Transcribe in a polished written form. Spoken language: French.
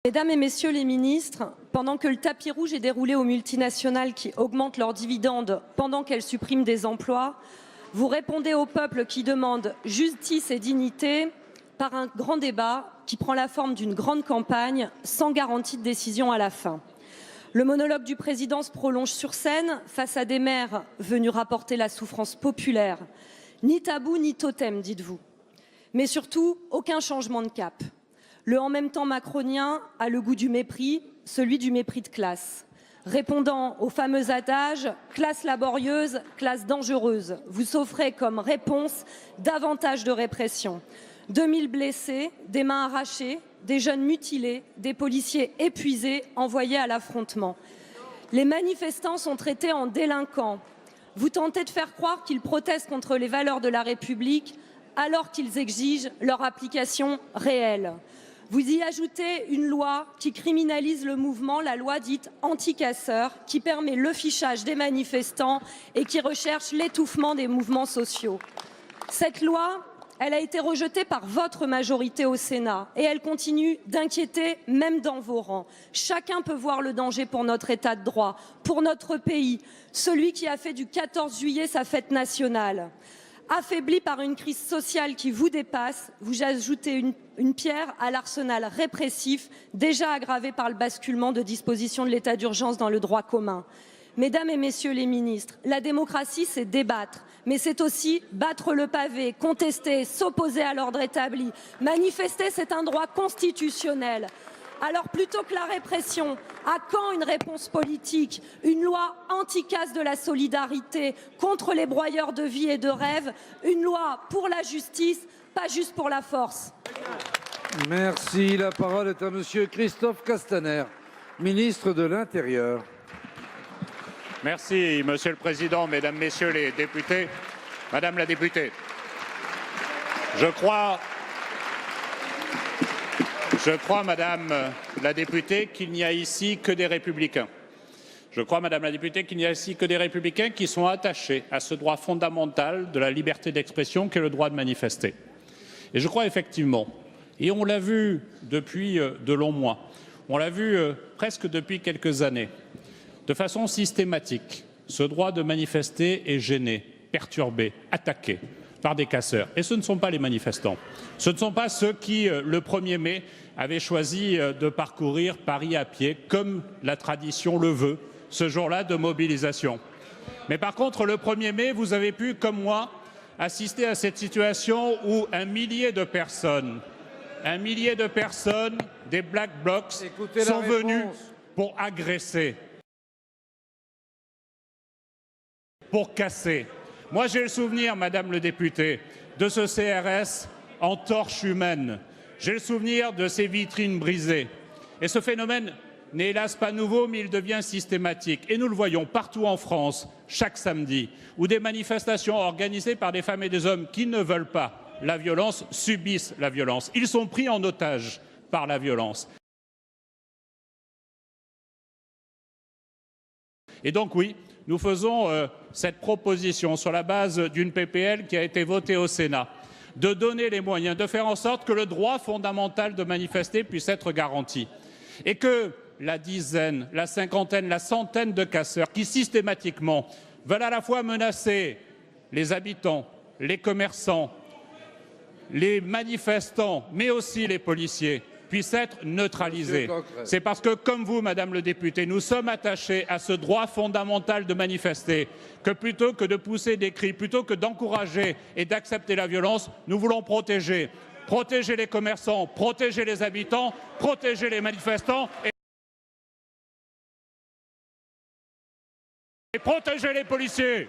Mesdames et messieurs les ministres, pendant que le tapis rouge est déroulé aux multinationales qui augmentent leurs dividendes pendant qu'elles suppriment des emplois, vous répondez au peuple qui demande justice et dignité par un grand débat qui prend la forme d'une grande campagne sans garantie de décision à la fin. Le monologue du président se prolonge sur scène face à des maires venus rapporter la souffrance populaire. Ni tabou ni totem, dites-vous. Mais surtout, aucun changement de cap. Le en même temps macronien a le goût du mépris, celui du mépris de classe. Répondant au fameux adage « classe laborieuse, classe dangereuse », vous offrez comme réponse davantage de répression. 2000 blessés, des mains arrachées, des jeunes mutilés, des policiers épuisés envoyés à l'affrontement. Les manifestants sont traités en délinquants. Vous tentez de faire croire qu'ils protestent contre les valeurs de la République alors qu'ils exigent leur application réelle. Vous y ajoutez une loi qui criminalise le mouvement, la loi dite anti-casseurs, qui permet le fichage des manifestants et qui recherche l'étouffement des mouvements sociaux. Cette loi, elle a été rejetée par votre majorité au Sénat et elle continue d'inquiéter même dans vos rangs. Chacun peut voir le danger pour notre état de droit, pour notre pays, celui qui a fait du 14 juillet sa fête nationale. Affaibli par une crise sociale qui vous dépasse, vous ajoutez une pierre à l'arsenal répressif déjà aggravé par le basculement de dispositions de l'état d'urgence dans le droit commun. Mesdames et messieurs les ministres, la démocratie, c'est débattre, mais c'est aussi battre le pavé, contester, s'opposer à l'ordre établi. Manifester, c'est un droit constitutionnel. Alors plutôt que la répression, à quand une réponse politique, une loi anti-casse de la solidarité contre les broyeurs de vie et de rêves, une loi pour la justice, pas juste pour la force. Merci. La parole est à monsieur Christophe Castaner, ministre de l'Intérieur. Merci, Monsieur le Président, Mesdames, Messieurs les députés. Madame la députée, je crois, Madame la députée, qu'il n'y a ici que des républicains. Je crois, Madame la députée, qu'il n'y a ici que des républicains qui sont attachés à ce droit fondamental de la liberté d'expression qu'est le droit de manifester. Et je crois effectivement, et on l'a vu depuis de longs mois, on l'a vu presque depuis quelques années, de façon systématique, ce droit de manifester est gêné, perturbé, attaqué par des casseurs. Et ce ne sont pas les manifestants. Ce ne sont pas ceux qui, le 1er mai, avaient choisi de parcourir Paris à pied, comme la tradition le veut, ce jour-là de mobilisation. Mais par contre, le 1er mai, vous avez pu, comme moi, assister à cette situation où un millier de personnes, des Black Blocs, sont venus pour agresser, pour casser. Moi, j'ai le souvenir, Madame le député, de ce CRS en torche humaine. J'ai le souvenir de ces vitrines brisées. Et ce phénomène n'est hélas pas nouveau, mais il devient systématique. Et nous le voyons partout en France, chaque samedi, où des manifestations organisées par des femmes et des hommes qui ne veulent pas la violence subissent la violence. Ils sont pris en otage par la violence. Et donc oui, nous faisons cette proposition sur la base d'une PPL qui a été votée au Sénat, de donner les moyens, de faire en sorte que le droit fondamental de manifester puisse être garanti. Et que la dizaine, la cinquantaine, la centaine de casseurs qui systématiquement veulent à la fois menacer les habitants, les commerçants, les manifestants, mais aussi les policiers, puissent être neutralisés. C'est parce que, comme vous, Madame le député, nous sommes attachés à ce droit fondamental de manifester, que plutôt que de pousser des cris, plutôt que d'encourager et d'accepter la violence, nous voulons protéger les commerçants, protéger les habitants, protéger les manifestants et protéger les policiers.